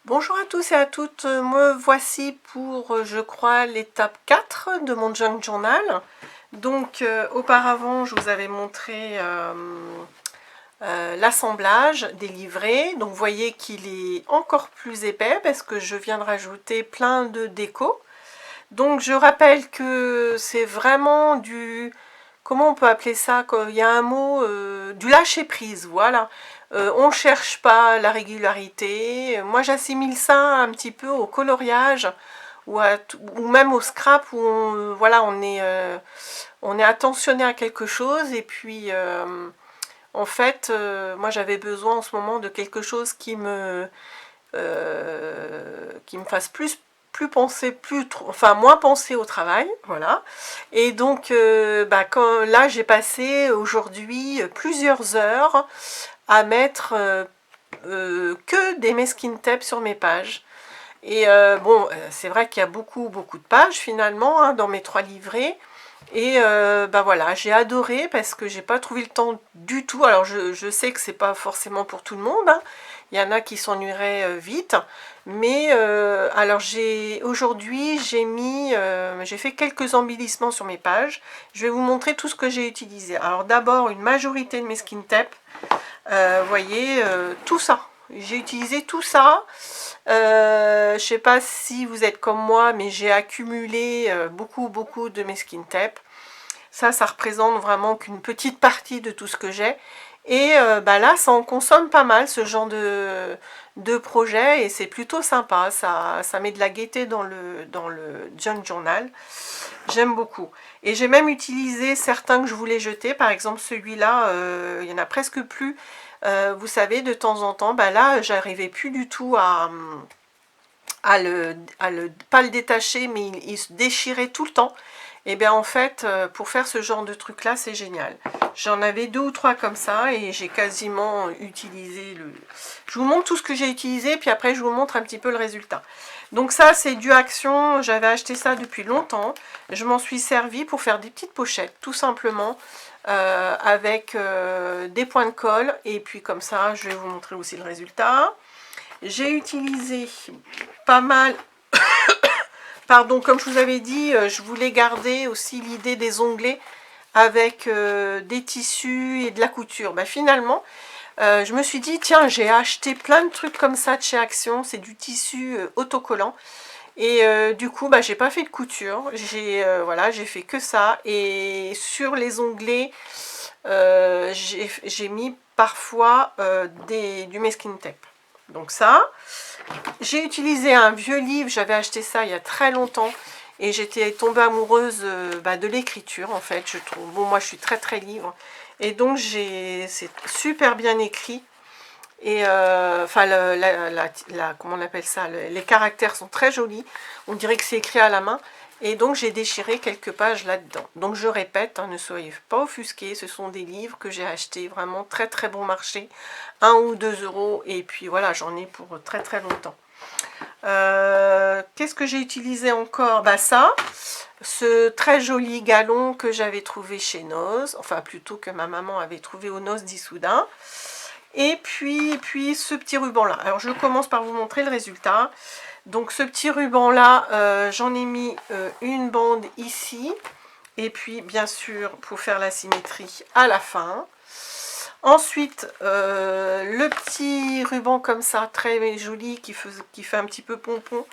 Bonjour à tous et à toutes, me voici pour, je crois, l'étape 4 de mon junk journal. Donc, auparavant, je vous avais montré l'assemblage des livrets. Donc, vous voyez qu'il est encore plus épais parce que je viens de rajouter plein de déco. Donc, je rappelle que c'est vraiment du... Comment on peut appeler ça? Il y a un mot, du lâcher-prise, voilà. On ne cherche pas la régularité. Moi, j'assimile ça un petit peu au coloriage ou même au scrap où voilà, on est attentionné à quelque chose et puis en fait, moi j'avais besoin en ce moment de quelque chose qui me fasse plus penser, enfin moins penser au travail, voilà. Et donc, là, j'ai passé aujourd'hui plusieurs heures à mettre que des masking tape sur mes pages. Et c'est vrai qu'il y a beaucoup de pages finalement hein, dans mes 3 livrets. Et voilà, j'ai adoré parce que j'ai pas trouvé le temps du tout. Alors je sais que c'est pas forcément pour tout le monde, hein. Il y en a qui s'ennuieraient vite. Mais alors aujourd'hui j'ai fait quelques embellissements sur mes pages. Je vais vous montrer tout ce que j'ai utilisé. Alors d'abord une majorité de mes skin tape. Vous voyez, tout ça. J'ai utilisé tout ça. Je sais pas si vous êtes comme moi, mais j'ai accumulé beaucoup de mes skin tape. Ça représente vraiment qu'une petite partie de tout ce que j'ai. Et là, ça en consomme pas mal, ce genre de projet, et c'est plutôt sympa. Ça met de la gaieté dans le junk journal. J'aime beaucoup. Et j'ai même utilisé certains que je voulais jeter. Par exemple, celui-là, il n'y en a presque plus. Vous savez, de temps en temps, là, j'arrivais plus du tout pas le détacher, mais il se déchirait tout le temps. Et bien en fait, pour faire ce genre de truc là, c'est génial. J'en avais 2 ou 3 comme ça et j'ai quasiment utilisé le... Je vous montre tout ce que j'ai utilisé, puis après je vous montre un petit peu le résultat. Donc ça, c'est du Action. J'avais acheté ça depuis longtemps. Je m'en suis servi pour faire des petites pochettes, tout simplement, avec des points de colle. Et puis comme ça, je vais vous montrer aussi le résultat. J'ai utilisé pas mal... Pardon, comme je vous avais dit, je voulais garder aussi l'idée des onglets avec des tissus et de la couture. Finalement, je me suis dit, tiens, j'ai acheté plein de trucs comme ça de chez Action. C'est du tissu autocollant. Et du coup, j'ai pas fait de couture. Voilà, j'ai fait que ça. Et sur les onglets, j'ai mis parfois du masking tape. Donc ça, j'ai utilisé un vieux livre, j'avais acheté ça il y a très longtemps et j'étais tombée amoureuse de l'écriture en fait, je trouve. Bon, moi je suis très livre et donc c'est super bien écrit et enfin comment on appelle ça, les caractères sont très jolis, on dirait que c'est écrit à la main. Et donc j'ai déchiré quelques pages là-dedans. Donc je répète, hein, ne soyez pas offusqués, ce sont des livres que j'ai achetés vraiment très bon marché, 1 ou 2 euros, et puis voilà, j'en ai pour très longtemps. Qu'est-ce que j'ai utilisé encore? Ça, ce très joli galon que j'avais trouvé chez Noz, enfin plutôt que ma maman avait trouvé au Noz d'Issoudun. Et puis ce petit ruban là. Alors je commence par vous montrer le résultat. Donc ce petit ruban là, j'en ai mis une bande ici. Et puis bien sûr pour faire la symétrie à la fin. Ensuite, le petit ruban comme ça, très joli, qui fait un petit peu pompon.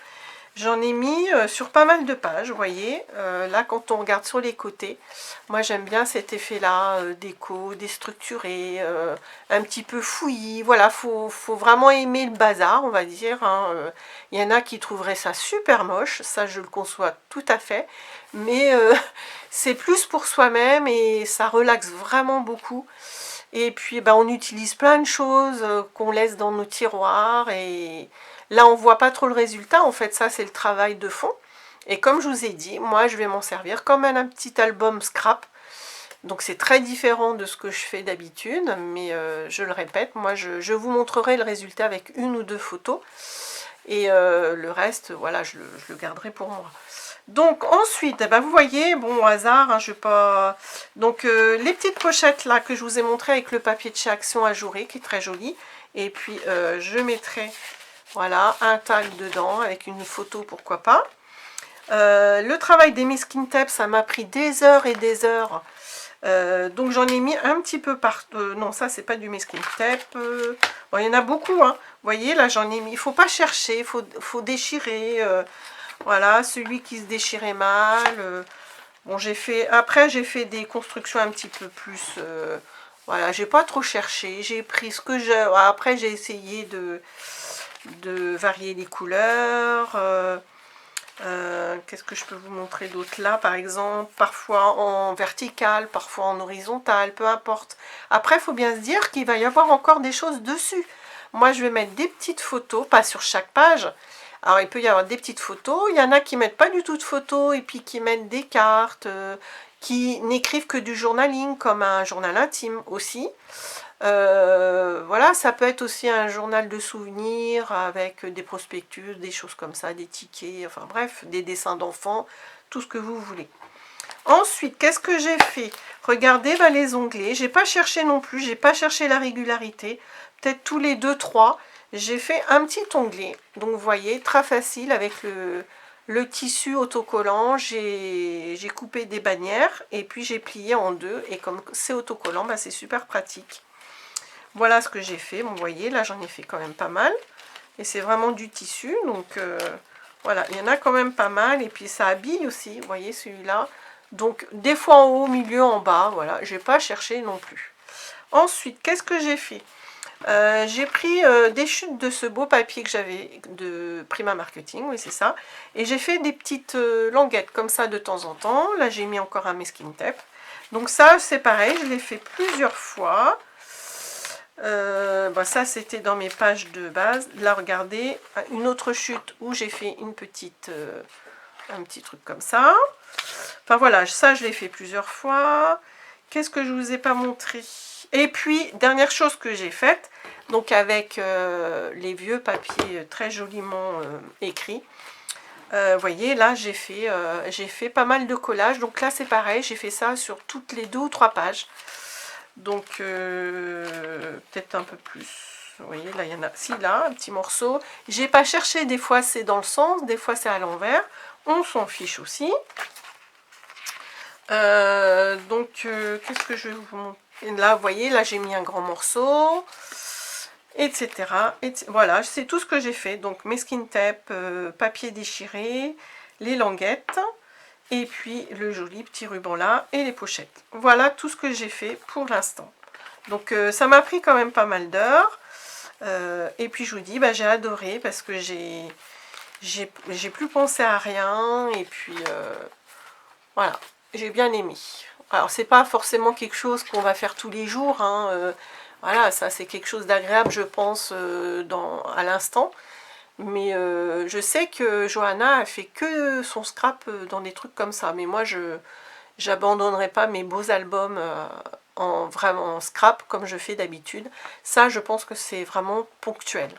J'en ai mis sur pas mal de pages, vous voyez. Là, quand on regarde sur les côtés, moi j'aime bien cet effet-là, déco, déstructuré, un petit peu fouillis. Voilà, faut vraiment aimer le bazar, on va dire. Hein. Il y en a qui trouveraient ça super moche, ça je le conçois tout à fait. Mais c'est plus pour soi-même et ça relaxe vraiment beaucoup. Et puis on utilise plein de choses qu'on laisse dans nos tiroirs et là on voit pas trop le résultat. En fait ça c'est le travail de fond. Et comme je vous ai dit, moi je vais m'en servir comme un petit album scrap. Donc c'est très différent de ce que je fais d'habitude, mais je le répète, moi je vous montrerai le résultat avec 1 ou 2 photos. Et le reste, voilà, je le garderai pour moi. Donc ensuite, vous voyez, bon au hasard, hein, je vais pas... Donc les petites pochettes là que je vous ai montré avec le papier de chez Action ajouré, qui est très joli. Et puis je mettrai Voilà, un tag dedans avec une photo, pourquoi pas. Le travail des Meskin Tape, ça m'a pris des heures et des heures. Donc j'en ai mis un petit peu partout. Non, ça c'est pas du Meskin Tape. Bon, il y en a beaucoup, hein. Vous voyez, là j'en ai mis. Il faut pas chercher, faut déchirer. Voilà, celui qui se déchirait mal. Bon, après j'ai fait des constructions un petit peu plus. Voilà, j'ai pas trop cherché. J'ai pris ce que j'ai. Après j'ai essayé de varier les couleurs. Qu'est-ce que je peux vous montrer d'autre là, par exemple, parfois en vertical, parfois en horizontal, peu importe. Après, il faut bien se dire qu'il va y avoir encore des choses dessus. Moi, je vais mettre des petites photos, pas sur chaque page. Alors, il peut y avoir des petites photos. Il y en a qui mettent pas du tout de photos et puis qui mettent des cartes, qui n'écrivent que du journaling, comme un journal intime aussi. Voilà, ça peut être aussi un journal de souvenirs avec des prospectus, des choses comme ça, des tickets, enfin bref, des dessins d'enfants, tout ce que vous voulez. Ensuite, qu'est-ce que j'ai fait? Regardez les onglets, j'ai pas cherché non plus, j'ai pas cherché la régularité, peut-être tous les 2-3, j'ai fait un petit onglet, donc vous voyez, très facile avec le tissu autocollant, j'ai coupé des bannières et puis j'ai plié en deux, et comme c'est autocollant, bah, c'est super pratique. Voilà ce que j'ai fait. Bon, vous voyez, là, j'en ai fait quand même pas mal. Et c'est vraiment du tissu. Donc, voilà, il y en a quand même pas mal. Et puis, ça habille aussi. Vous voyez, celui-là. Donc, des fois en haut, au milieu, en bas. Voilà, j'ai pas cherché non plus. Ensuite, qu'est-ce que j'ai fait? J'ai pris des chutes de ce beau papier que j'avais de Prima Marketing. Oui, c'est ça. Et j'ai fait des petites languettes comme ça de temps en temps. Là, j'ai mis encore un Meskin Tape. Donc, ça, c'est pareil. Je l'ai fait plusieurs fois. Bah ça c'était dans mes pages de base. Là regardez, une autre chute où j'ai fait une petite un petit truc comme ça. Enfin voilà, ça je l'ai fait plusieurs fois. Qu'est-ce que je vous ai pas montré? Et puis dernière chose que j'ai faite, donc avec les vieux papiers très joliment écrits. Vous voyez, là j'ai fait pas mal de collages. Donc là c'est pareil, j'ai fait ça sur toutes les 2 ou 3 pages. Donc, peut-être un peu plus. Vous voyez, là, il y en a. Si, là, un petit morceau. J'ai pas cherché, des fois c'est dans le sens, des fois c'est à l'envers. On s'en fiche aussi. Donc, qu'est-ce que je vais vous montrer? Là, vous voyez, là, j'ai mis un grand morceau, etc. Et voilà, c'est tout ce que j'ai fait. Donc, Meskin Tape, papier déchiré, les languettes. Et puis le joli petit ruban là et les pochettes. Voilà tout ce que j'ai fait pour l'instant. Donc ça m'a pris quand même pas mal d'heures. Et puis je vous dis, bah, j'ai adoré parce que j'ai plus pensé à rien. Et puis voilà, j'ai bien aimé. Alors c'est pas forcément quelque chose qu'on va faire tous les jours. Hein, voilà, ça c'est quelque chose d'agréable je pense à l'instant. Mais je sais que Johanna a fait que son scrap dans des trucs comme ça. Mais moi, je n'abandonnerai pas mes beaux albums vraiment en scrap comme je fais d'habitude. Ça, je pense que c'est vraiment ponctuel.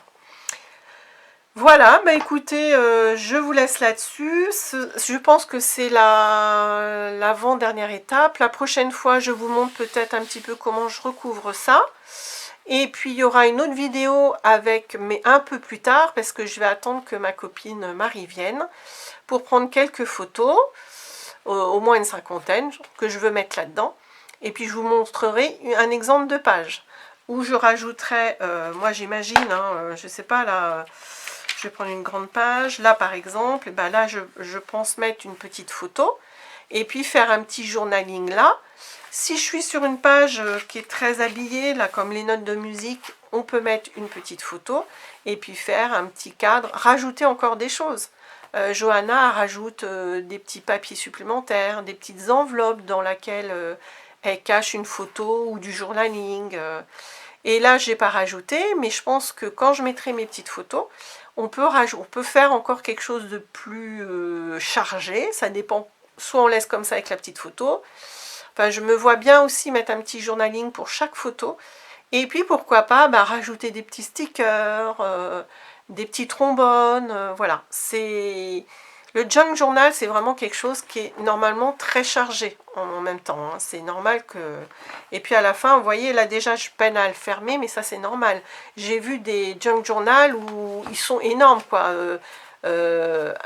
Voilà, bah écoutez, je vous laisse là-dessus. Je pense que c'est l'avant-dernière étape. La prochaine fois, je vous montre peut-être un petit peu comment je recouvre ça. Et puis il y aura une autre vidéo mais un peu plus tard, parce que je vais attendre que ma copine Marie vienne pour prendre quelques photos, au moins une cinquantaine, que je veux mettre là-dedans. Et puis je vous montrerai un exemple de page, où je rajouterai, moi j'imagine, hein, je sais pas, là, je vais prendre une grande page, là par exemple, et ben là je pense mettre une petite photo, et puis faire un petit journaling là. Si je suis sur une page qui est très habillée, là comme les notes de musique, on peut mettre une petite photo et puis faire un petit cadre, rajouter encore des choses. Johanna rajoute des petits papiers supplémentaires, des petites enveloppes dans lesquelles elle cache une photo ou du journaling. Et là, je n'ai pas rajouté, mais je pense que quand je mettrai mes petites photos, on peut faire encore quelque chose de plus chargé. Ça dépend, soit on laisse comme ça avec la petite photo. Enfin, je me vois bien aussi mettre un petit journaling pour chaque photo. Et puis, pourquoi pas, rajouter des petits stickers, des petits trombones. Voilà, Le junk journal, c'est vraiment quelque chose qui est normalement très chargé en même temps, hein. C'est normal que... Et puis à la fin, vous voyez, là déjà, je peine à le fermer, mais ça, c'est normal. J'ai vu des junk journal où ils sont énormes, quoi.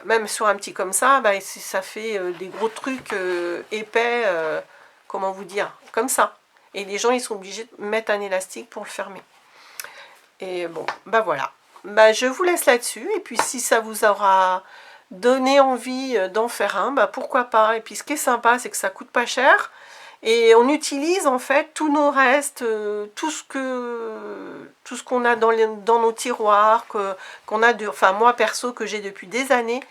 Même sur un petit comme ça, bah, ça fait des gros trucs épais, comment vous dire, comme ça. Et les gens, ils sont obligés de mettre un élastique pour le fermer. Et bon, bah voilà. Bah, je vous laisse là-dessus. Et puis si ça vous aura donné envie d'en faire un, bah pourquoi pas. Et puis ce qui est sympa, c'est que ça coûte pas cher. Et on utilise en fait tous nos restes, tout ce qu'on a dans nos tiroirs, qu'on a enfin moi perso que j'ai depuis des années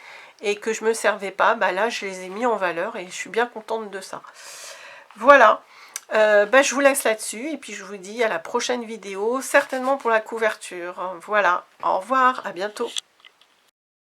et que je me servais pas, bah là je les ai mis en valeur et je suis bien contente de ça. Voilà. Bah, je vous laisse là-dessus et puis je vous dis à la prochaine vidéo, certainement pour la couverture. Voilà, au revoir, à bientôt.